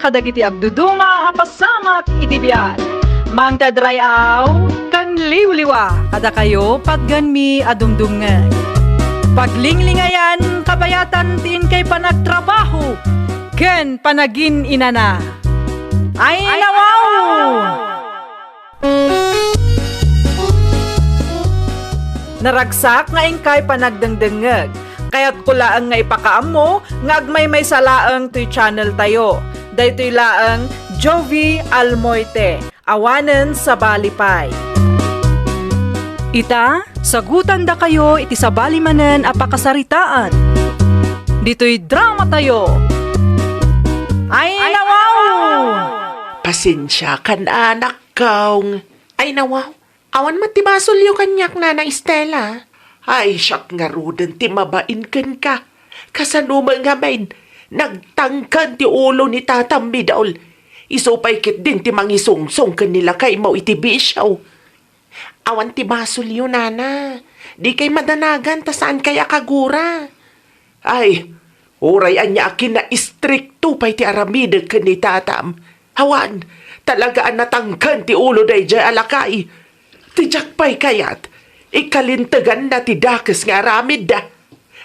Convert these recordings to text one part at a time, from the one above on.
kadagiti agduduma apasamak iti biyan. Mangtadrayaw kan liwliwa kada kayo pagganmi adumdumngan. Paglinglingayan kabayatan tin kay panagtrabaho ken panagin inana. Ay nawaw! Naragsak nga ingkay panagdengdengeg. Kaya't kulaang nga ipakaam mo, nga agmay may salaang to'y channel tayo. Daytoy laang Jovi Almoite, awanen sa balipay. Ita, sagutan da kayo iti sa balimanen apakasaritaan. Dito'y drama tayo. Ay nawaw! Pasensya kan anak kaong. Ay nawaw, awan matibasol yung kanyak na Estela. Ay, siyak nga rudan ti mabain kan ka. Kasanumal nga main, nagtangkan ti ulo ni tatambi daol. Isupay kit din ti mangisungsong kanila kay mau itibi siyaw. Awan ti basol yun, nana. Di kay madanagan ta saan kaya kagura. Ay, uray anya akin na istrikto pa'y ti aramideg kan ni tatam. Hawan, talagaan natangkan ti ulo day jay alakay. Tijak pa'y kayat. Ikalintagan na ti dakes nga aramid da.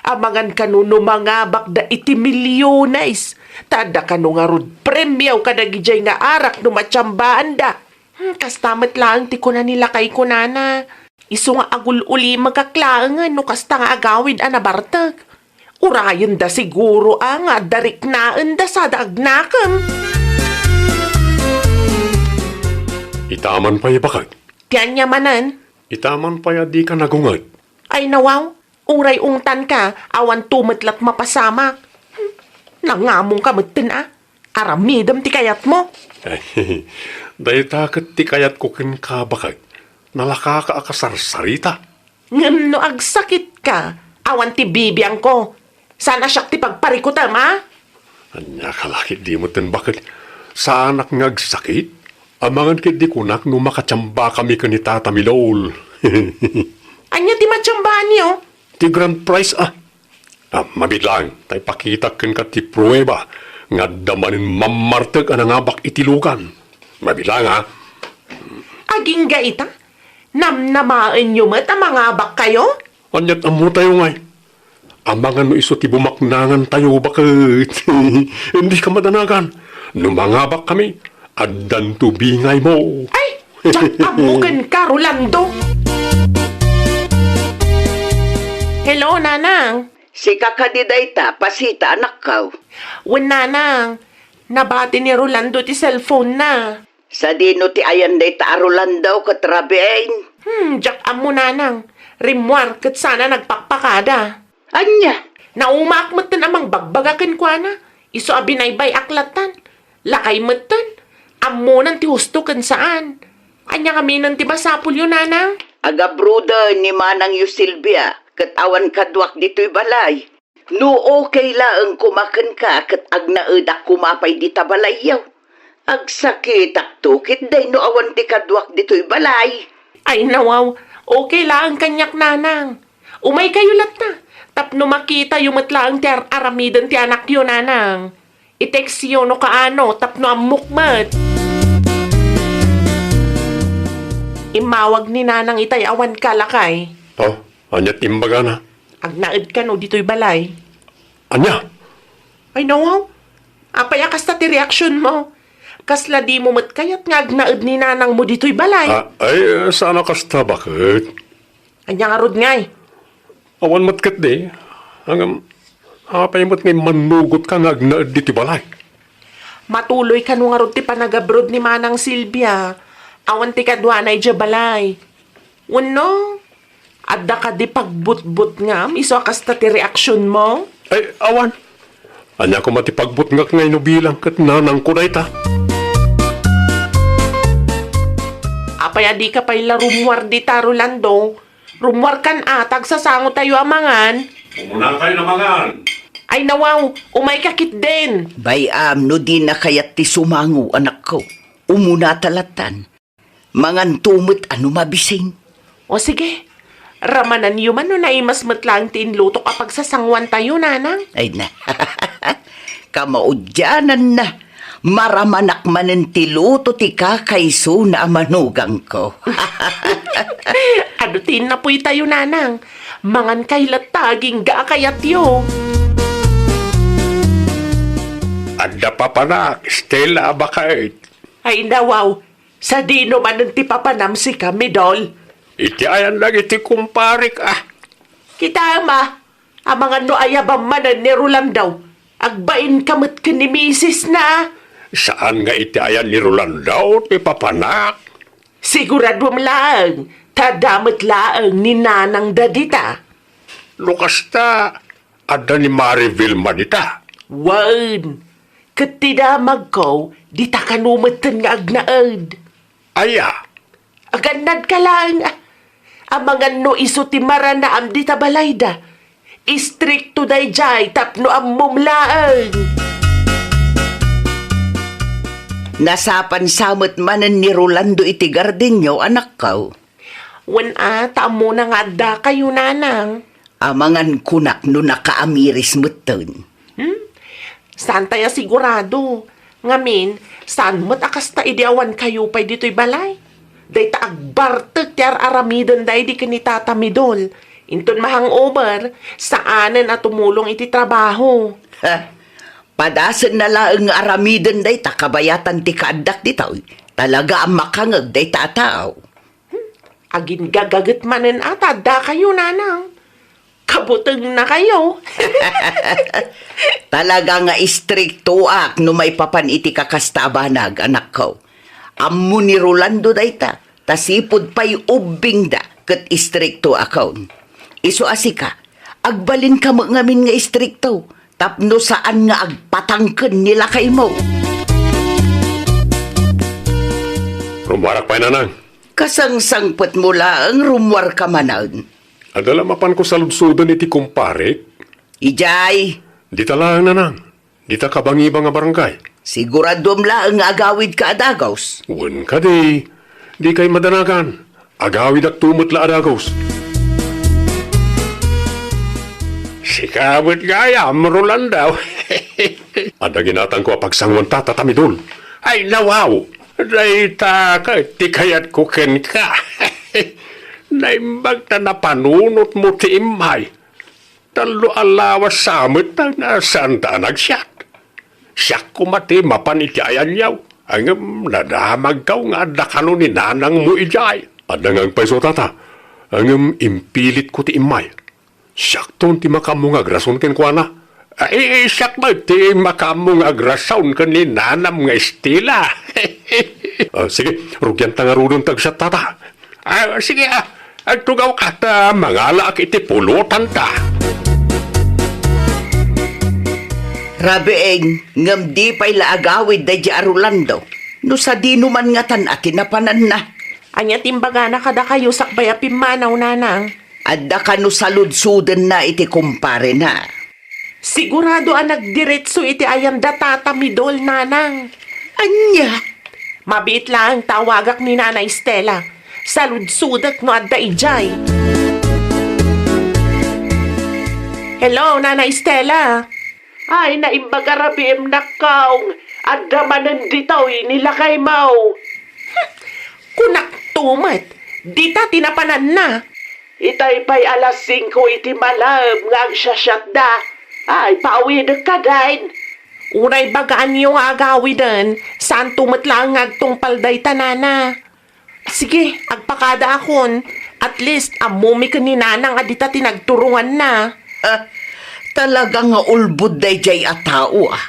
Amangan kanuno mga bakda iti milyones. Tada kanu nga rod premyo kadagijay nga arak no matsyambaan da. Kastamat lang ti kuna nila kay kunana. Iso nga agul-uli magkaklaangan no kasta nga agawid anabartag. Urayan da siguro ang dariknaan da sa dagnakam. Itaman pa bakit? Tiyan niya manan. Itaman pa di ka nagungad. Ay nawaw, uray ungtan ka, awan tumatlat mapasamak. Nangamong ka matin aramidam ti kayat mo. Ay, dahil takot ti kayat ko kin ka bakit? Nalaka ka akasarsarita. Ngam no agsakit ka, awan ti bibiyang ko. Sana siyak ti pagparikutam, Anya kalakit di mo tin bakit? Sa anak ngagsakit? Amangan kit di kunak no makatsamba kami kanita tamilol. Anya ti matsyambaan niyo? Ti grand prize mabidlang, tay pakita ken ka ti pruweba nga damanin mamarteg anangabak itilugan. Mabidlang Aging gaita? Namnamaan niyo mat ang mga bak kayo? Anyat amo tayo ngay. Amangan no iso ti bumaknangan tayo bakit? Hindi ka madanagan. Numangabak kami. Addan tubingay mo. Ay! Diyak amukan ka, Rolando! Hello, nanang. Si kakadiday ta, pasita anak kaw. Wan, nanang. Nabati ni Rolando ti cellphone na. Sa dino ti ayan day ta Rolando katrabein. Diyak amo, nanang. Rimwar, kat sana nagpakpakada. Anya? Naumakmat na amang bagbagakin kwa na. Iso abinaybay aklatan. Lakay matan. Amunan ti husto kan saan. Anya kami ng ti basapul yun, nanang. Aga bruda ni Manang yu Silvia, katawan kadwak dito'y balay. No okay laang kumakan ka, kat agnaedak kumapay di tabalay yaw. Agsakit aktukit day no awan ti kadwak dito'y balay. Ay nawaw, okay lang kanyak, nanang. Umay kayo lata. Tapno makita yung matlaang ti aramidan ti anak yun, nanang. I-text yun no kaano, tapno amukmat. Imawag ni nanang itay awan kalakay. Anya timbaga na. Agnaed ka no, dito'y balay. Anya? Ay nawaw, apaya kasta ti reaksyon mo. Kasla di mo mat kayat nga agnaed ni nanang mo dito'y balay. Sana kasta bakit? Anya nga rod ngay. Awan matkat di. Hanggang apay mat ngay manugot ka nga agnaed diti balay. Matuloy ka no nga rod ti panagabroad ni Manang Silvia. Awan ti kadwanay dya balay. Uno, adda ka di pagbut-but nga, iso kasta ti reaksyon mo. Ay, awan. Anya ko matipagbut nga ngay no bilang kat nanang ko ta. Apay adi ka pa'y rumwar di ta, Rolando. Rumwar kan tagsasango tayo amangan. Umuna kayo namangan. Ay nawaw, umay kakit din. Bayam no di na kayat ti sumango anak ko. Umuna talatan. Mangan tumot ano mabising. O sige, ramanan yu man no naimas matlang tinluto kapag sasangwan tayo, nanang. Ay na, kamaudyanan na. Maramanak manen ti luto ti kakayso na manugang ko. Ano tin na po'y tayo, nanang? Mangan kay lataging gaakayat yo. Anda pa panak, Stella bakit? Ay nawaw, sa dino man ti papanam si kami, Dol. Iti ayan lang iti kumparik Kita ama, amangan no ayabang manan ni Rolando. Agbain kamot ka ni misis na. Saan nga iti ayan ni Rolando, ti papanak? Sigurado lang, tadamot laang ni nanang dadita. Lukas ta, ada ni Mariville manita. Wan, katidamag ko, di ta kanumatan nga agnaad. Aya, Aganad ka lang. Amangan no iso ti maranaam di tabalayda. Istrikto day jay tapno ang mumlaan. Nasapan samot manen ni Rolando iti gardinyo, anak ko. Wan tamo na nga da kayo, nanang. Amangan kunak no nakaamiris muton. Saan tayo sigurado? Ngamin, saan mo't akas ta idiawan kayo pa'y dito'y balay? Day ta agbartek tiar aramidon day di kanitata midol. Inton mahang-over, saanan at tumulong iti trabaho. Ha, padasan na laang aramiden day takabayatan ti kaadak ditaw. Talaga ang makangag day tataw. Agin gagagat manen ata, da kayo, nanang. Kabutang na kayo. Talaga nga istrikto ak no may papan iti kakastabanag, anak ko. Ammo ni Rolando day ta, tasipod pa'y ubing da, kat istrikto akaw. Iso asika, agbalin ka mo ngamin nga istrikto, tapno saan nga agpatangken nila kay mo. rumarak pa nanang. Kasangsangpet mo lang rumwar ka manan. Adala mapan ko sa lubsudan iti kumparik. Ijay, Di ta lang nanang. Di ta kabangibang nga barangay. siguradom lang nga agawid ka adagaws. Wen ka di. Di kay madanagan. Agawid at tumot la adagos. Sikabot gaya, Rolando. Ada ginatang ko pagsangwan tatatamidol. Ay nawaw. Dayta ka, ti kayat ko ken ka. Naimbag na napanunot mo ti imay. Talo alawas samit na nasaan ta nagsyat. Siyak kumati mapanitiayan yaw. Ang nadamag kaw nga dakano ni nanang mo ijay. Adangang paiso tata. Ang impilit ko ti imay. Siyak ton ti makamong agrason ken kwa na. Ay, siyak ba ti makamong agrason ken ni nanam nga estila. Sige, rugyan ta nga rudon tagsyat tata. Sige agtugaw ka ta mangala ak iti pulutan ta. Rabeeng, ngam di pa'y laagawid da di Rolando. No sa di numan nga tan at tinapanan na. Anya timbaga na kada kayo sakbay apimanaw, nanang. Adda ka no saludsudan na iti kumpare na. Sigurado ang nagdiretso iti ayam datata midol, nanang. Anya? Mabiit lang tawagak ni Nanay Stella. Saludsudak no adda ijay. Hello, Nanay Stella. Ay, naimbaga rabim nakaong. Adda manan ditaw nilakay mau. Kunak tumat. Dita tinapanan na. Itay pa'y alas 5 iti malam ngang sasyat da. Ay, pauwi ka dain. Unay bagaan yung agawidan, saan tumat lang agtong palday tanana. Sige, agpakada akon. At least, amumi ka ni nanang adita tinagturungan na. Talaga nga ulbud day jay a tao ah.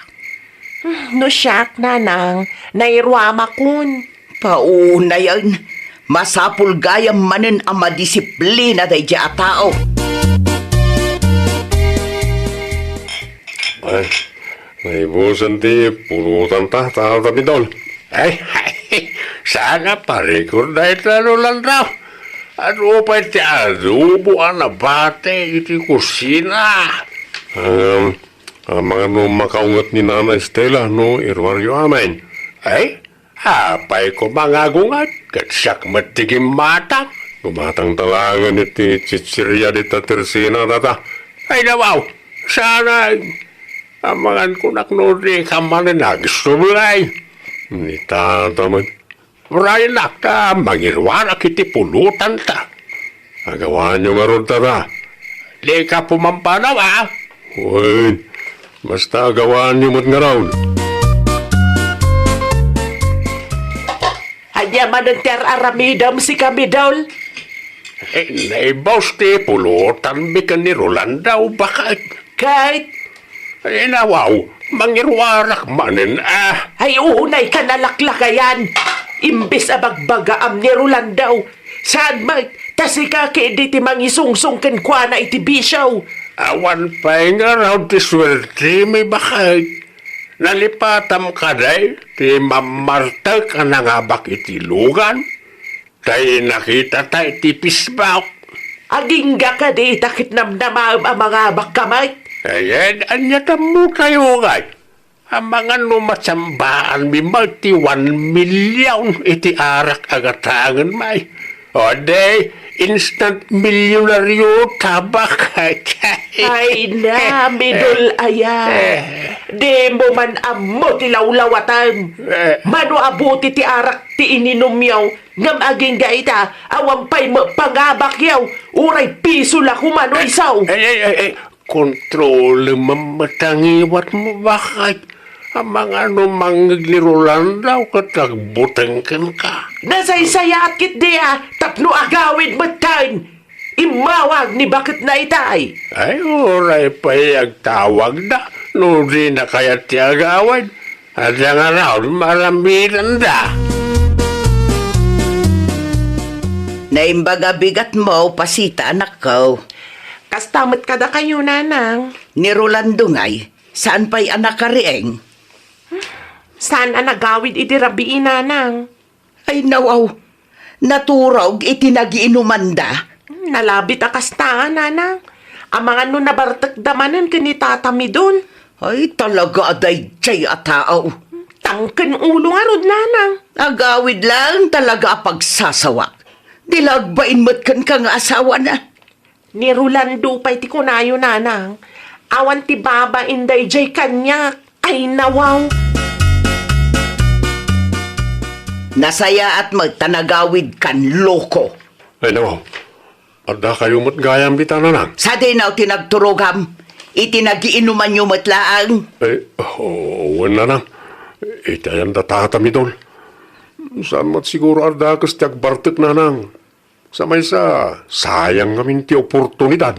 No siyak, nanang. Nairwama kun. Pauna yan. Masapul gayam manen ang madisiplina day jay a tao. Ay, naibusan ti pulutan ta tatamidol. Ay, sana pa-record na italo lang daw. Ano pa iti adobo ang nabate iti kusina. Mga no makaungat ni Nana Estela no irwaryo amin. Ay, apay ko mga gungat kat siyak matigim matang. Gumatang talangan iti chichirya di tatersina tata. Ay nawaw, sana Amangan ko naknuri ka maninag sulay. Ni tataman. Maray ka, mangirwara kiti pulutan ta. Agawan nyo nga ron tara. Di ka pumampanaw, ah. Uy, basta agawan nyo mo't nga ron. Anya mananter aramidam si Kamidol. Naibaws ti pulutan bikan ni Rolandaw, bakit? Kahit Nawaw, mangirwarak manin, ah. ay unay ka nalaklakayan. Imbis abagbaga ni Rolandaw. Saan may tasika di ti mangisungsong ken kwa na iti bisyaw. Awan pa nga raw ti swerte, may bakit? Nalipatam ka day, ti mamarta ka na nga bak iti lugan. Tay nakita tay ti pisbak. Agingga ka di takit namnamaam ang mga bakkamay. Ayan, anya mo kayo ngay. Ang mga numatsambaan mi magti 1 milyon iti arak agatangan may. O day, instant milyonaryo tabak. Ay na, Midol aya. Di mo man amo ti lawlawatan. Mano abuti ti arak ti ininom yaw. Ngam aging gaita, awampay mo pangabak yaw. Uray piso la kumano isaw. Kontrol mamatangiwat mo bakit? Ang mga mangiglirulan daw katagbutang ka. Nasaysaya at kit diya, tapno agawid matan. Imawag ni bakit na itay. Ay, oray pa tawag na. No di na kaya tiyagawad. At yung araw, maramiran da. Naimbaga bigat mo, pasita anak ko. Kastamot kada kayo, nanang. Ni Rolando ngay, saan pa'y anak ka rieng? Saan ang nagawid iti rabiin, nanang? Ay nawaw, naturog itinagiinumanda. Nalabit akastaan, nanang. Ang mga nabartak damanan kanitata mi doon. Ay talaga aday jay atao. Tangken ulo nga rod, nanang. Agawid lang talaga pagsasawak. Dilagbain mo't kan kang asawa na. Ni Rolando pa'y ti kunayo, nanang. Awan ti baba inday jay kanyak. Ay nawaw. Nasaya at magtanagawid kan loko. Ay, nawaw. Ada kayo mo't gayam bitana nang. Sa dinaw tinagturogam, itinagiinuman nyo matlaang. Wala nang. Itayan datatami doon. Saan mo't siguro arda kas tiyag bartek na nang. Sa may sayang ngamin ti oportunidad.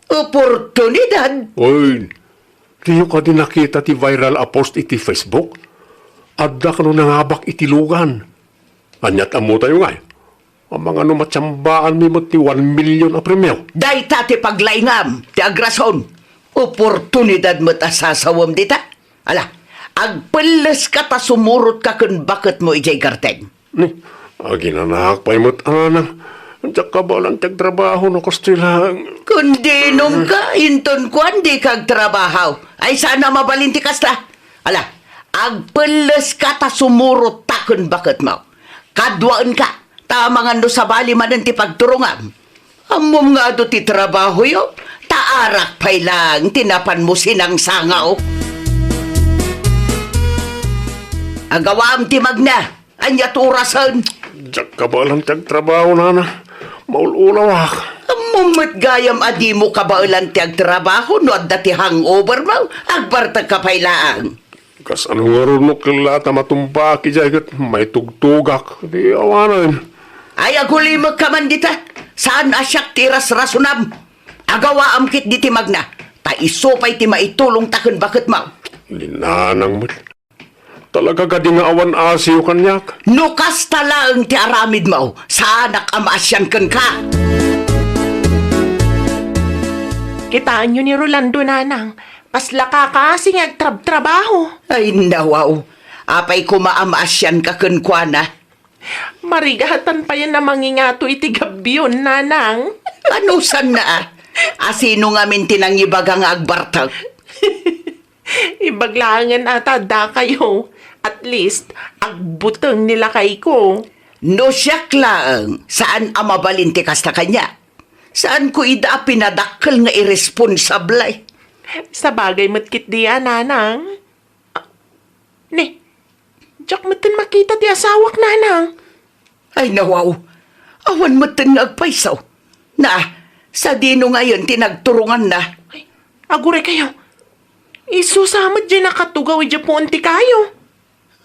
Oportunidad? Oy, tiyo ka din nakita ti viral a post iti Facebook? Adda ka no nangabak iti lugan. Anyat amo tayo nga. Ang mga numatsambaan mi mo ti 1 milyon a premyo. Day tati paglaingam, ti agrason. Oportunidad mo't asasawam dita. Ala, agpeles ka ta sumurot ka kun bakit mo ijay garteng. Ni, aginanak pa mo't anang. Andiyak ka ba lang tagtrabaho no kastilang. Kundi nung ka, inton ko hindi kag trabaho. Ay sana mabalinti kasta. Ala, agpeles ka ta sumurot ta kun bakit mo. Kadwaan ka. Tamangan do sa bali man ti pagturungan. Amom nga do ti trabaho yo. Taarak pa'y lang, tinapan mo sinang sangaw. Agawam ti magna, anya turasan. Diyak ka ba lang tagtrabaho nana. Maululaw ako. Amomot gayam adi mo kabailan ti agtrabaho no adda ti hangover mo. Agbartag ka pa'y lang. Kas ano nga rin mo kilata matumbaki dyan kat may tugtugak. Di awanan. Ay agulimag ka man dita. Saan asyak tiras rasunam? Agawa amkit di ti magna. Ta isopay ti maitulong takon bakit mo. Linanang mo. Talaga ka di nga awan asiyo kanyak. Nukas talaang ti aramid mo. Saanak amaasyan kan ka. Kitaan nyo ni Rolando, nanang. Pasla ka kasi trabaho. Ay nawaw. Apay kumaamaasyan ka kan kwa na. Marigatan pa yan na mangingato iti gabi yun, nanang. Ano san na asino nga mintinang ibagang agbartag? Ibaglangan ata da kayo. At least, agbutang nila kay ko. No siyak lang, saan amabalinti kasta kanya? Saan ko ida pinadakkel nga irresponsablay? Sa bagay matkit diya, nanang. Ne, jak matin makita ti asawak, nanang. Ay nawaw, awan mo tinagpaisaw. Na, sa dino ngayon tinagturungan na. Ay, agure kayo. Isusamad dyan nakatugaw dyan po anti kayo.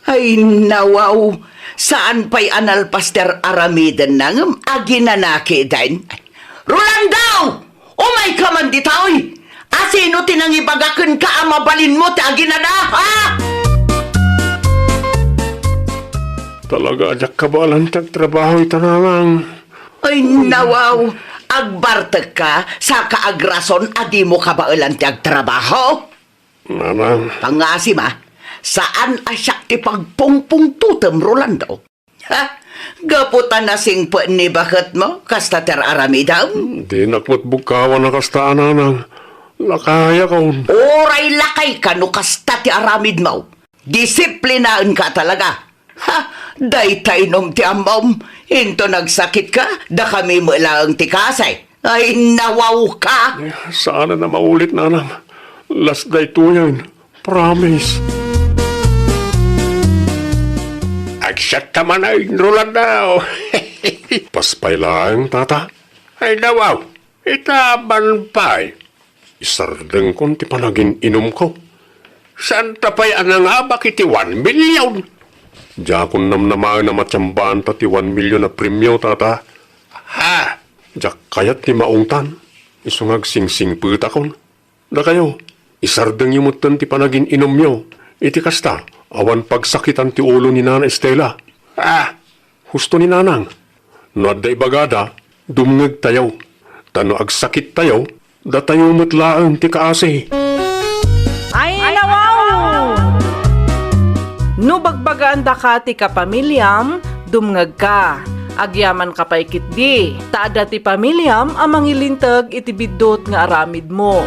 Ay nawaw, saan pa'y analpaster aramiden nang aginanaki din? Rolando! Umay ka man ditaoy! Asino tinangibagakan ka ang mabalin mo ti aginana, ha? Talaga, ajak kabalan tag trabaho itanamang. Ay nawaw, agbartag ka sa kaagrason adi mo kabailan ti agtrabaho? Nanang, Pangasim saan asyak ti pagpungpung tutem, Rolando? Ha? Gaputan na sing ni bakit mo, kasta ter aramidam? di nakmat bukawan na kastaan, nanang. Lakaya kaun. Oray lakay ka no kasta ti aramid mo. Disiplinaan ka talaga. Ha? Daytay nom ti amom. Into nagsakit ka, da kami mo lang ti kasay. Ay nawaw ka. Sana na maulit, nanang. Last day to yan. Promise. Agsat naman ay Rolando. Paspay lang, tata. Ay nawaw, itaban pa'y. Isardeng kon ti panagin inom ko. Saan tapay nga bakit 1 million? Diakon namnamaan na matsyambaan ta ti 1 million na premyo, tata. Ha? Diyak kayat ti maungtan. Isungag sing-sing puta kon. Da kayo, isardeng yumutan ti panagin inom nyo. Iti kasta, awan pagsakitan ti ulo ni Nana Estela. Ah, husto ni Nanang. No adday bagada, dumngeg tayaw. Tano agsakit tayaw, da tayo matlaan ti kaasi. Ay nawaw! No bagbagaan da ka ti kapamilyam, dumngag ka. Agyaman ka pa ikitdi. Taada ti pamilyam amang ilintag iti bidot nga aramid mo.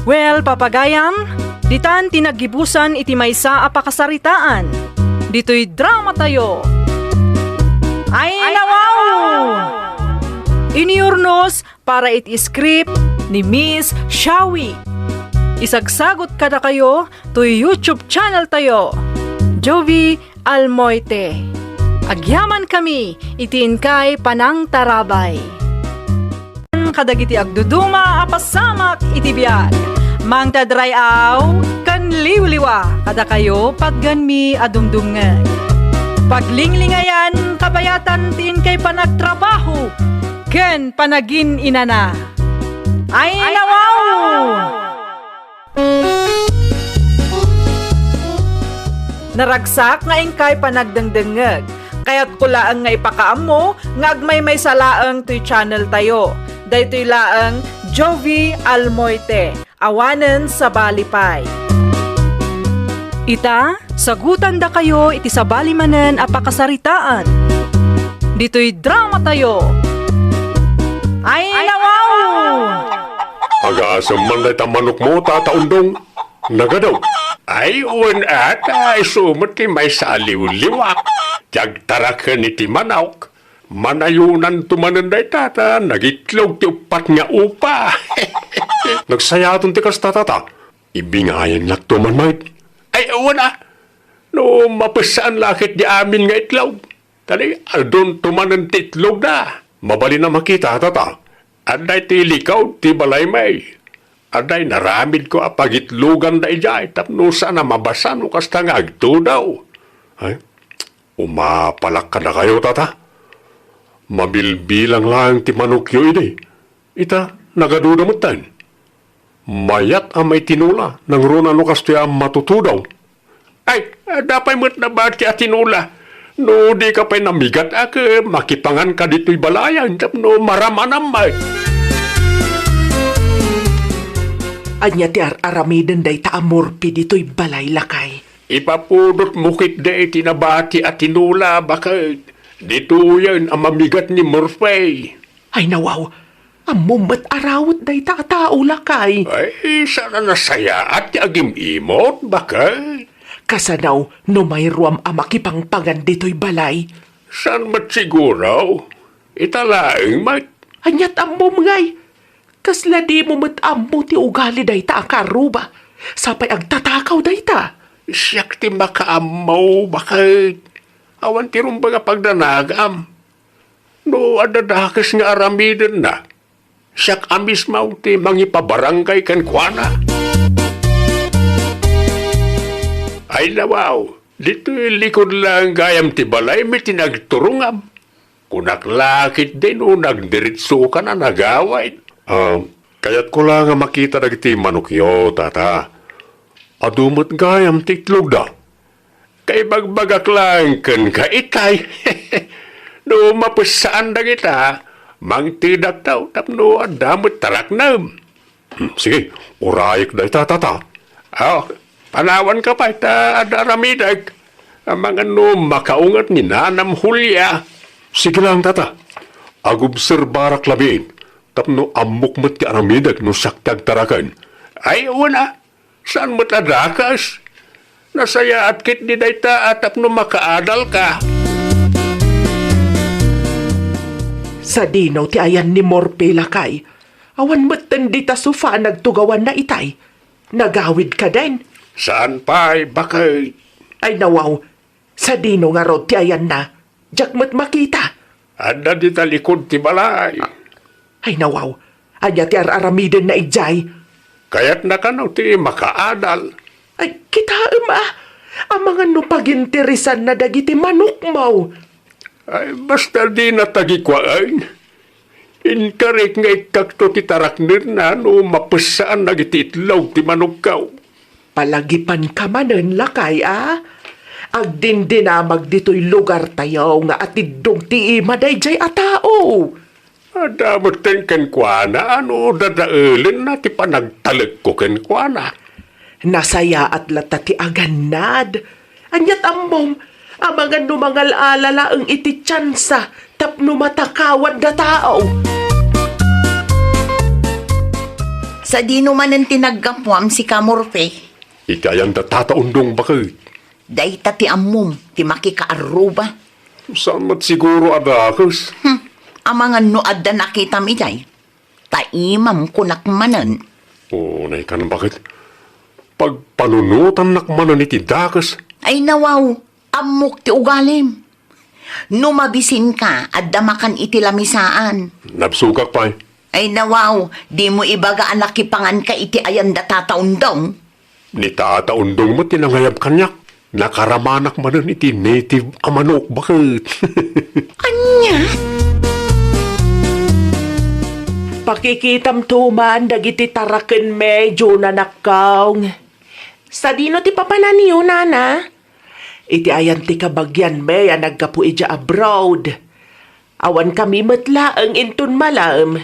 Well, papagayam, ditan tinagibusan iti maysa a pakasaritaan. Dito'y drama tayo. Ay nawaw! Iniurnos para iti script ni Miss Shawi. Isagsagot ka na kayo to YouTube channel tayo. Jovi Almoite. Agyaman kami, itiin kay Panang Tarabay. Kadagiti agduduma apasamak iti biag. Mang tadrayaw, kan liwliwa, kada kayo pagganmi adumdumngag. Paglinglingayan, kabayatan tiin kay panagtrabaho, ken panagin inana. Ay nawaw! Naragsak nga ingkay panagdengdengeg. Kaya't kulaang nga ipakaam mo, nga agmay may salaang to'y channel tayo. Daytoy laang Jovi Almoite, awanen sa balipay. Ita, sagutan da kayo iti sa balimanen apakasaritaan. Dito'y drama tayo. Ay nawaw! Aga-asam man na manok mo, tataundong. Nagadaw. Ay, uwan at ay sumot ti may saliw-liwak. Jagtarakan iti manawk. Manayunan tumananday tata, nagitlog ti upat nga upa. Nagsayaton ti kas tata. Ibingayan lak tuman mait. Ay, uwan no mapasaan lakit di amin nga itlog. Tali, adon tumanan ti itlog na. Mabali na makita tata. Aday ti likaw ti balay may. Aday naramid ko apagitlugan da ijay. Tapno sana mabasa no kasta nga agto daw. Ay, umapalak ka na kayo, tata. Mabilbilang lang ti manukyo ide. Ita, nagaduda mo tan. Mayat ang may tinula, nang runa no kastoy ang matutudaw. Ay, dapay mo't na ba ti atinula? No, di ka pa'y namigat makipangan ka dito'y balayan, no, maramanam ay. Anya ti aramiden day ta amorpi dito'y balay lakay. Ipapudot mukit de tinabati at tinula, bakit? Dito yan ang mamigat ni Murphy. Ay nawaw, amumat arawat day ta tao lakay. Ay, sana nasaya at agim imot, bakit? Kasanaw, no may ruam amakipangpangan dito'y balay. San mat siguro? Italaing mat. Anyat amom ngay. Kasla di mo matamo ti ugali dayta akaruba. Sapay agtatakaw dayta. Siyak ti makaamaw, bakit? Awan ti rumbaga pagdanagam. No, adadakas nga aramiden na. Siyak amis mau ti mangipabarangay kan kuana. Ay nawaw, dito likod lang gayam ti balay may tinagturungam. Kunaklakit din o nagdiritso ka na nagaway. Kaya't ko lang nga makita nagti manukyo, tata. Adumot gayam ti itlog da. Kay bagbagak lang kan kaitay. No mapusaan na kita, mangtidak tao, tapno adamot taraknam. Sige, urayik na tata. Panawan ka pa, adaramidag. Ang mga no makaungat ni Nanam Hulya. Sige lang, tata. Agobserbarak labin. Tapno amok mo't ti aramidag no saktag tarakan. Ay, una. Saan mo't adakas? Nasaya at kit di dayta at tapno makaadal ka. Sa dinaw ti ayan ni Morpe lakay. Awan matan di ta sufa nagtugawan na itay. Nagawid ka din. Saan pa'y bakit? Ay nawaw, sa dino nga rod ti ayan na. Diyak mo't makita. Anda di talikod ti balay. Ay nawaw, anya ti aramiden na ijay. Kaya't nakanaw ti makaadal. Ay kita ang mga nupaginterisan na dagiti manok mo. Ay, basta di natagikwaay. Inkarek nga ikakto ti taraknir na no mapasaan na iti itlog ti manugkaw. Palagipan ka manen lakay Agdindinamag dito'y lugar tayo nga atidong ti imaday jay a tao. Adamot ten ken kuana, ano dadaelin na ti panagtalag ko ken kuana. Nasaya at lata ti aganad. Anyat ammom, amangan numangal alala ang iti tsansa tapno matakawan da tao. Sa di naman ang tinaggapuam si Kamorfe. Ikayan da tataundong bakit. Dayta ti ammum, ti makikaaruba. Saan mat siguro adakas? Amangan no adda nakita mi day. Taimam kunakmanan. Nay ka bakit? Pag panunutan nakmanan iti dakas. Ay nawaw, amok ti ugalim. Numabisin ka, adda makan iti lamisaan. Nabsugak pa. Ay nawaw, di mo ibaga anak ipangan ka iti ayan da tataundong. Ni tataundong mo tinangayab kanyak. Nakaramanak manan iti native amanok bakit? Anya? Pakikitam tuman dagiti taraken medyo nanakaw. Sa dino ti papananiyo nana? Iti ayan ti kabagyan me nagkapu ija abroad. Awan kami matla ang intun malam.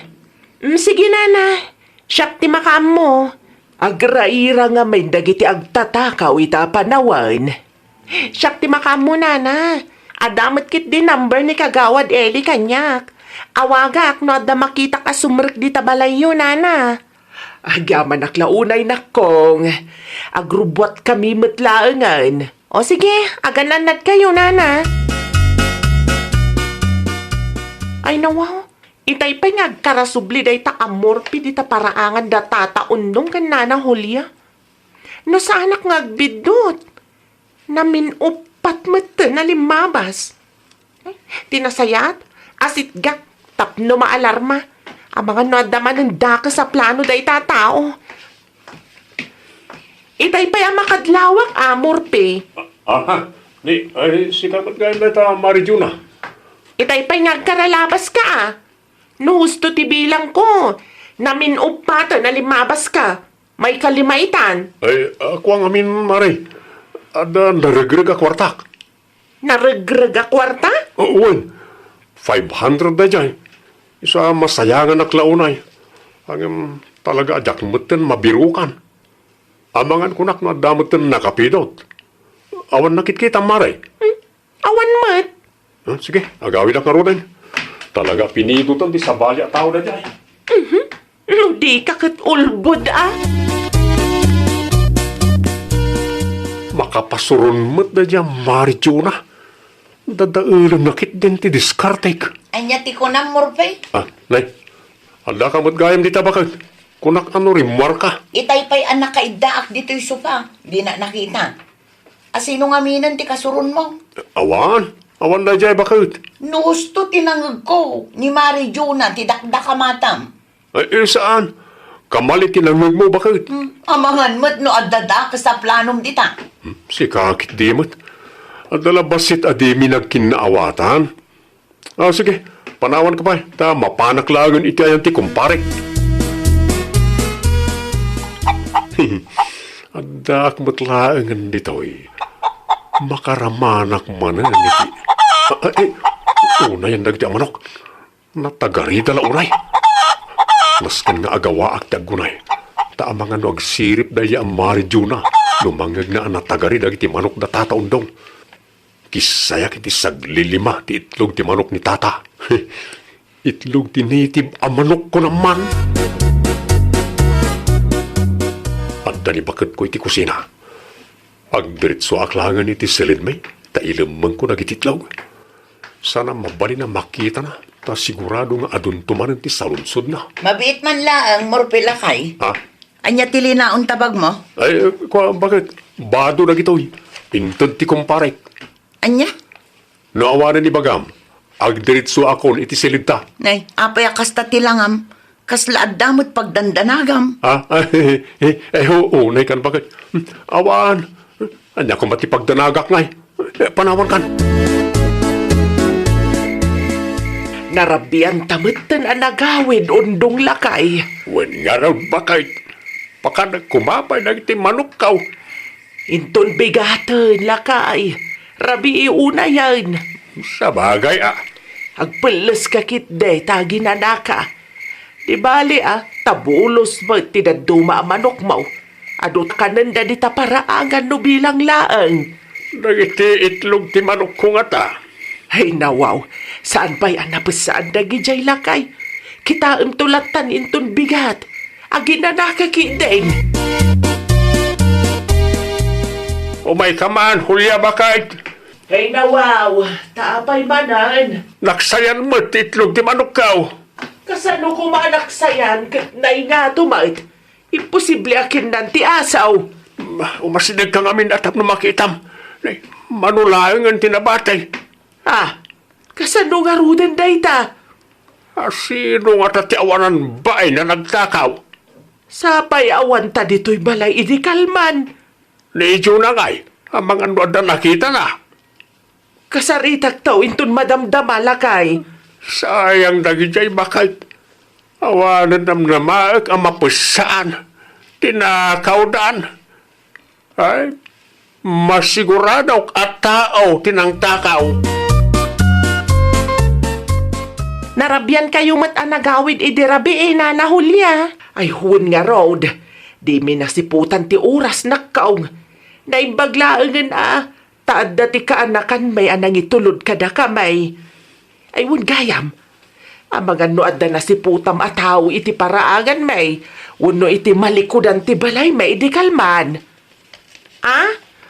Sige nana, siyak ti makam mo. Agraira nga may dagiti agtatakaw ita panawan. Siyak ti makam mo nana. Adamat kit di number ni Kagawad Eli kanyak. Awagak no adda makita ka sumrek di tabalayo nana. Agyaman aklaunay nakong. Agrubwat kami matlaangan. O sige, agananat kayo nana. Ay nawaw. Itay pa nga karasubli day ta amorpi di ta paraangan da tataundong kan nana Julia. No sa anak nga agbidot. Namin upat mata na limabas. Tinasayat, asitgak, tapno maalarma. Ang mga nadaman ng daka sa plano day tatao. Itay pa yung makadlawak amorpi. Ay, sikamat gayam na ta Marijuna. Itay pa yung karalabas ka No husto ti bilang ko. Namin upata na limabas ka. May kalimaitan. Ay, ako ang amin, Mari. Ada naragrag a kwartak. Naragrag a kwarta? Uwan, 500 na dyan. Isa masayangan na klaunay. Ang talaga ajak mutin mabirukan. Amangan kunak na damutin nakapidot. Awan nakikita, Mari. Awan mat. Sige, agawin na karunan. Talaga pinidutan di sa balya tao na dyan. No di kakit ulbod Makapasurun mo't na dyan, Marijuna. Dadailan nakit din ti diskartek. Anya ti ko na Morfe. Nay, Anda ka mo't gayam dita bakit? Kunak ano rimwar ka. Itay-pay anak ka idaak dito'y sofa. Di na nakita. Asino nga minan ti kasurun mo? Awan. Awan na jay bakit? Nusto tinangag ko. Ni Mari Juna, ti dakda matam. Ay, saan? Kamali tinangag mo bakit? Amangan mo't no adada ka sa planom dita. Si kakit di mo't. Adala basit adimi nagkinaawatan. Sige. Panawan ka pa. Ta mapanaklagan iti ayan ti kumparik. Ada akmatlaangan dito'y. Makaramanak manan iti. Una yan dagdi manok. Natagari dala uray. Maskan nga agawa ak tagunay. Taamangan no agsirip daya ang Marijuna. Lumangag na natagari dagiti manok na tataundong. Kisayak iti saglilima ti itlog ti manok ni tata. Itlog ti native ang manok ko naman. Dali bakit ko iti kusina. Agdiritso aklangan iti silid may, ta ilamang ko nagititlaw. Sana mabali na makita na, ta sigurado nga aduntuman ti salunsod na. Mabiit man laang morpila kay. Ha? Anya tili na tabag mo? Ay, bakit? Bado na gito'y. Intod ti kumparek. Anya? Naawanan ni Bagam. Agdiritso akon iti silid ta. Nay, apay kasta tilangam. Kaslaad damot pagdandanagam. Nay kan bakit? Awan. Anya ko matipagdanagak ngay. Panawan kan. Narabian tamatan ang nagawid undong lakay. Wen nga raw bakit? Baka nagkumapay na iti manok kaw. Inton bigatan lakay. Rabi iuna yan. Sa bagay Agpeles ka kitde, tagi na naka. Di bali tabulos mo tinaduma manok mo. Adot ka nanda di taparaangan no bilang laang. Dagiti itlog ti manok ko nga ta. Ay nawaw, saan pa'y anapasaan na gijay lakay? Kita tulatan inton bigat. Agi na nakakindeng. Umay ka man, Hulya bakit? Ay nawaw, taapay manan. Naksayan mo ti itlog ti manok kaw. Kasano ko manaksayan kat nainga tumait? Imposible akin nanti asaw. Umasidag kang amin atap na makitam. Manulayang ang tinabatay. Kasano nga rudan dayta? Sino nga tati awanan baay na nagtakaw? Sapay awan ta dito'y balay idikalman. Medyo na ngay. Ang mga nuada nakita na. Kasaritak tao inton madamdama lakay. Sayang dagijay bakit? Awanan na maag ang mapusaan. Tinakawdan. Ay, masigurado at tao tinangtakaw. Narabyan kayo mat anagawid idirabi na nahulya. Ay huwin nga road. Di minasiputan ti oras nakkaong. Naimbaglaangan taad dati ka anakan may anang itulod kada kamay. Ay wun gayam. Ang mga noad na nasiputam ataw iti paraangan may. Wano iti malikudan ti balay may di kalman.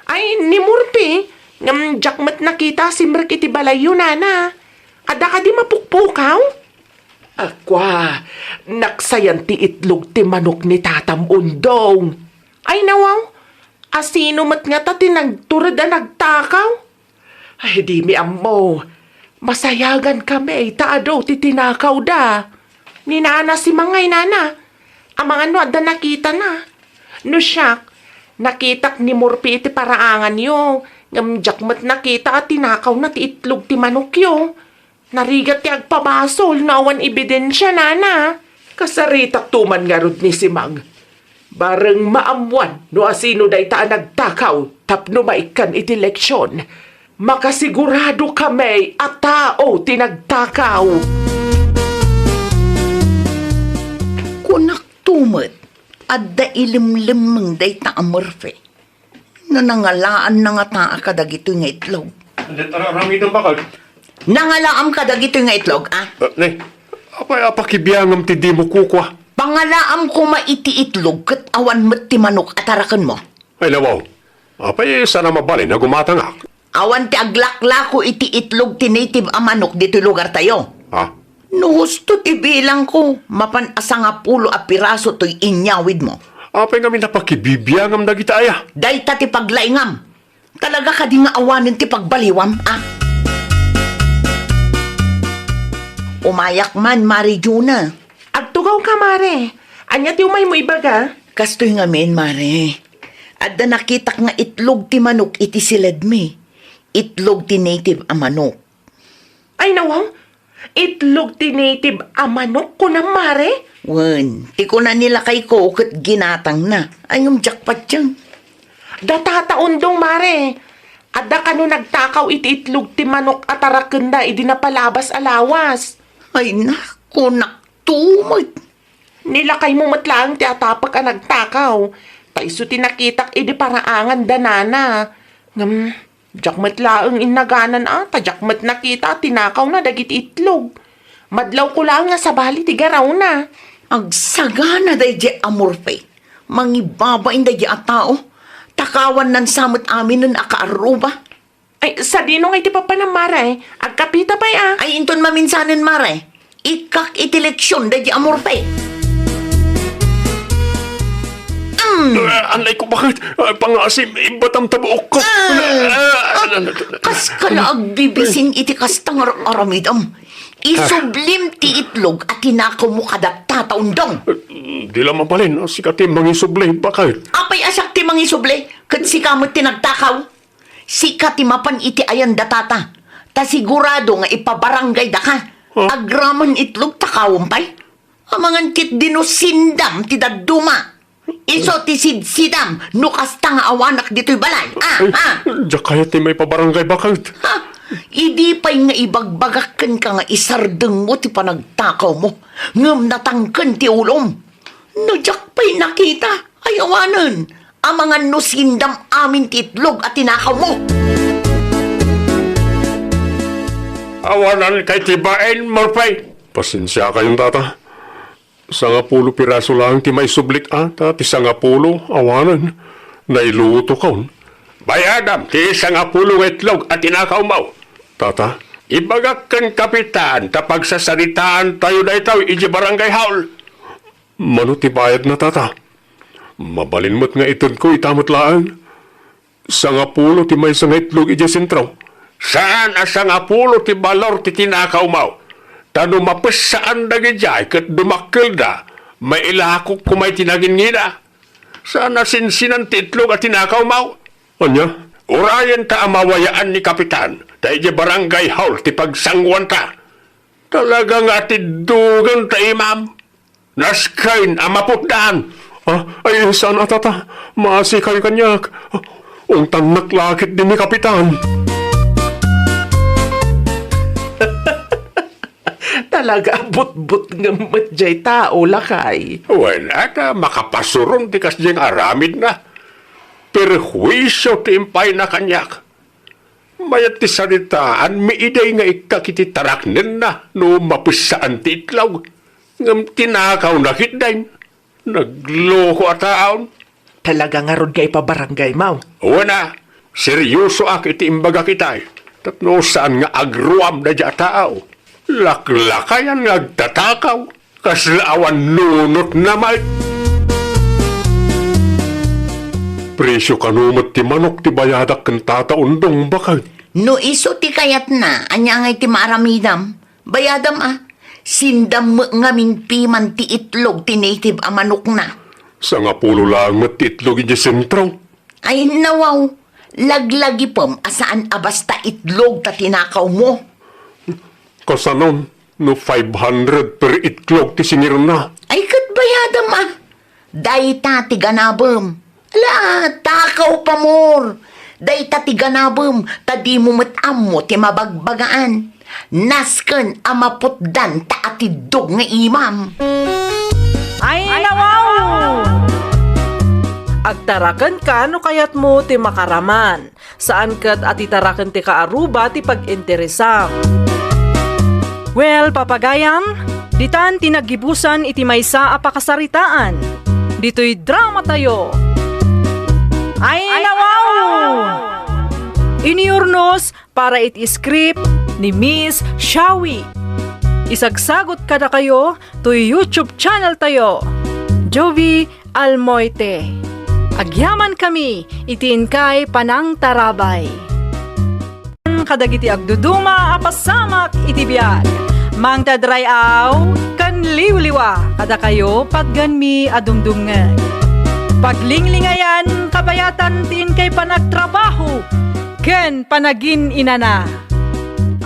Ay ni Murpi. Ngam jakmat nakita si Merk iti balay yun nana. Ada ka di mapukpukaw? Akwa, naksayan ti itlog ti manok ni tatam undong. Ay nawaw, asino mat nga ta tinagturad na nagtakaw? Ay di mi ammo, masayagan kami taado ti tinakaw da. Ni nana si mangay nana, amang ano ada nakita na. No siyak, nakitak ni Murpi iti paraangan yo, ngamjak mat nakita at tinakaw na ti itlog ti manok yo. Narigat ti agpabasol na awan ebidensya nana. Kasaritak tuman nga rod ni si Mang. Bareng maamwan no asino day taan nagtakaw tapno maikan iti leksyon. Makasigurado kami at tao tinagtakaw. Kunak tumet, adda ilimlimang day ta amorfe. Nanangalaan na nga taa kadagito nga itlog. Hindi tara rami ng bakal. Nangalaam kadagito nga itlog, Nay, apakibiyangam ti di mo kukwa. Pangalaam ko maiti itlog kat awan met ti manok atarakan mo. Ay nawaw, sana mabali na gumatangak. Awan ti aglakla ko iti itlog ti native a manok dito lugar tayo. No husto ibilang ko, mapanasa nga pulo a piraso to'y inyawid mo. Apay kami napakibibiyangam na gitaya. Day ta ti paglaingam. Talaga ka di nga awanin ti pagbaliwam, ah? Umayak man, Mari Juna. Agtugaw ka, Mare. Anya ti umay mo ibaga? Kastoy nga men, Mare. Adda nakitak nga itlog ti manok iti silad mi. Itlog ti native a manok. Ay nawaw, itlog ti native a manok ko na, Mare. Wen, ti ko na nila kay ko kat ginatang na. Ayong jackpot yan. Datataon dong, Mare. Adda ka no nagtakaw iti itlog ti manok at arakenda idi na palabas alawas. Ay naku, naktumot. Nilakay mo matlaang ti atapak ka nagtakaw. Taiso tinakitak idi paraangan danana. Jakmat laang inaganan ata, jakmat nakita tinakaw na dagit itlog. Madlaw ko lang nga sa bali ti garaw na. Agsagana day di amorfe. Mangibabain day di a tao. Takawan nan samot amin nun akaaruba. Ay, sa dino nga iti papanamara eh. Agkapita pa ya. Ay inton maminsanin mare. Ikak iti leksyon day di amorfe. Anay ko bakit? Pangasim, ibatam tabuok ko. Kas kala agbibising iti kastang aramidam. Isublim ti itlog at tinakaw mo kadat tataundong. Di lamang palin, sikatim mangisubli, bakit? Apay asak ti mangisuble, kat si kamot tinagtakaw. Sika ti mapan iti ayan datata. Ta sigurado nga ipabarangay da ka. Agraman itlog takawang pay. Amangan kit dinusindam ti daduma. Iso ti sidsidam, nukas nga awanak dito'y balay. Diyak kaya ti may pabarangay, bakit? Ha? Idi pa'y nga ibagbagakan ka nga isardeng mo ti panagtakaw mo. Ngam natangken ti ulom. Nadyak pa'y nakita. Ay awanan. Amangan no sindam amin ti itlog at tinakaw mo. Awanan kay tibain, Morpay. Pasensya kayong tata. 10 piraso lang ti may sublik ata, ti 10 awanan. Nailuto kaon. Bayadam, ti 10 itlog at tinakaw mo. Tata, ibagak kan kapitan, tapag sasalitaan tayo na itaw, iji barangay haul. Mano ti bayad na tata? Mabalin mo't nga iton ko, itamot laan. 10 ti may 10 itlog iji sentro. Saan a 10 ti balor ti tinakaw mo? Tano mapes saan dagijay kat dumakkel da, may ilakok kumay tinagin ngina. Saan nasinsinan ti itlog at tinakaw mo? Anya, urayan ta amawayaan ni kapitan, dahil di barangay haul ti pagsangwan ta. Talaga nga ti dugan ta imam. Naskain amaputdaan. Ay, saan atata? Maasi kayo kanyak. Ungtan naklakit din ni kapitan. Talaga but-but nga matjay tao lakay. Wala ka, makapasuron ti kasdyang aramid na. Perhuisyo ti impay na kanyak. Mayat ti saritaan, miiday nga ikakiti taraknen na, no mapusaan ti itlaw. Ngam tinakaw na kitdayn. Nagloko at taon. Talaga nga ron kay pabarangay mau. Wana, seryoso ak iti imbaga kitay. Tatno saan nga agruam na dya tao. Laklakayan nga agtatakaw. Kaslaawan nunot na may. Presyo kanumot ti manok ti bayadak kan tataundong bakay. No iso ti kayat na, anya ngay ti maaramidam. Bayadam sindam mo nga piman ti itlog ti native a manok na. 10 lang mat ti itlog iti sentro. Ay nawaw, laglagi pom asaan abasta itlog ta tinakaw mo. Kasanon, no 500 per itlog ti singiron na. Ay kat bayadam Day ta ti ganabem. Ala, takaw pa mor. Day ta ti ganabem, tadi mo matam mo ti mabagbagaan. Nasken amaputdan ta atidog nga imam. Ay, nawaw! Agtarakan ka no kayat mo ti makaraman. Saan kat atitarakan ti kaaruba ti pag-interesam. Well, papagayam, ditan tinagibusan iti maysa a pakasaritaan. Dito'y drama tayo. Ay, nawaw! Iniurnos para it script ni Miss Shawi. Isagsagot kada kayo to YouTube channel tayo. Jovi Almoite. Agyaman kami, itiin kay panang tarabay. Kadagiti agduduma apasamak itibiyag. Mang tadrayaw, kan liwliwa, kada kayo patgan mi adumdumngag. Paglinglingayan, kabayatan tiin kay panagtrabaho, ken panagin inana.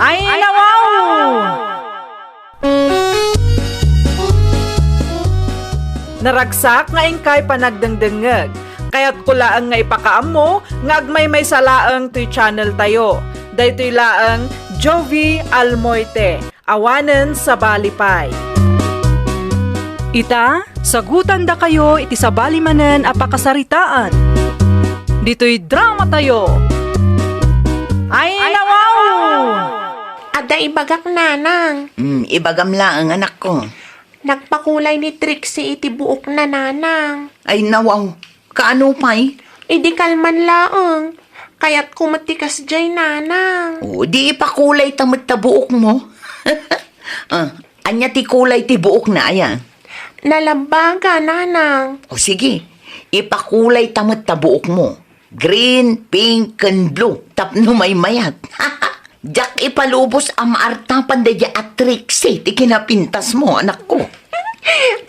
Ay nawaw! Naragsak nga ingkay panagdengdengeg, kaya't kulaang nga ipakaam mo, nga agmay may salaang to'y channel tayo. Daytoy laang Jovi Almoite, awanen sa balipay. Ita, sagutan da kayo iti sa balimanen apakasaritaan. Dito'y drama tayo. Ay nawaw! Ada ibagak nanang. Ibagam lang ang anak ko. Nagpakulay ni Trixie iti buok na nanang. Ay nawaw, kaano pa'y? Idi kalman laang. Kaya't kumatikas jay nanang. O, di ipakulay tamad ta buok mo. Anya ti kulay ti buok na ayan. Nalambaga nanang. O sige, ipakulay tamad ta buok mo. Green, pink, and blue. Tapno may mayat. Jack ipalubos ang maartapan da at Trixie. Ti kinapintas mo, anak ko.